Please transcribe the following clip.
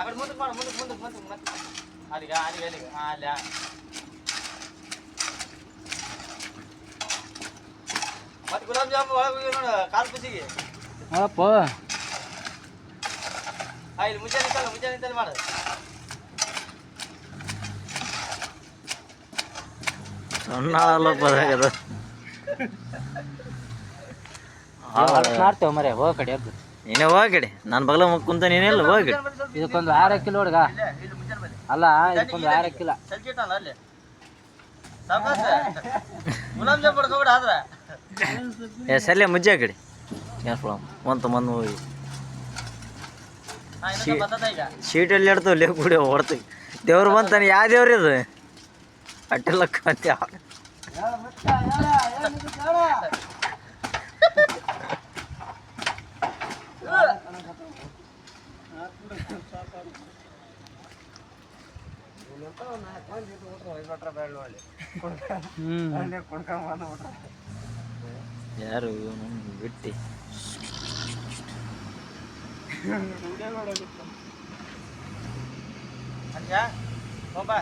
ಕಡೆ ಮುಂದಕ್ಕೆ ಮಾಡು ಮುಂದಕ್ಕೆ ಅಲ್ಲಿಗೆ ಅಲ್ಲ ಮತ್ತೆ ಗುಲಾಬ್ ಜಾಮೂನ್ ಒಳಗೆ ನೋಡು ಕಾಲು ಕುಸಿಗೆ ಅಪ್ಪ ಇಲ್ಲಿ ಮುಂಜಾನೆ ಮಾಡು ಸಣ್ಣ ಅಲ್ಲಪ್ಪದಾಗದ ಮಾಡ್ತೇವೆ ಮರೆ ಹೋಗ ಕಡೆ ಎದ್ದು ನೀನೇ ಹೋಗಡೆ ನಾನು ಬಗಲ ಕುಂತ ನೀನೆಲ್ಲ ಹೋಗಡೆ ಇದಕ್ಕೊಂದು 6 ಕಿಲೋ ಹುಡುಗ ಇಲ್ಲಿ ಮುಂಜಾನೆ ಬನ್ನಿ ಅಲ್ಲ ಇದಕ್ಕೊಂದು 6 ಕಿಲೋ ಸಜ್ಜಿಟ್ಟಲ್ಲ ಅಲ್ಲಿ ಸಾಕಾಸ ಗುಲಾಬ್ ಜಾಮೂನ್ ಪಡ್ಕೊಬಿಡ ಆದ್ರೆ ಸಲ್ಲೆ ಮುಜ್ಜೆ ಕಡೆ ಏನು ಮಂತು ಮಂದು ಹೋಗಿ ಬರ್ತದ ಈಗ ಶೀಟಲ್ಲಿ ಇಡ್ತಾವ ಲೇ ಕೂಡ ಹೊಡ್ತೀವಿ ದೇವ್ರು ಬಂತಾನೆ ಯಾವ ದೇವ್ರು ಇದು ಅಟ್ಟೆಲ್ಲ ಕಂತ ಯಾರು ಇವನು ಬಿಟ್ಟು ಅಜ್ಜ ಹೋಗ್ಬಾ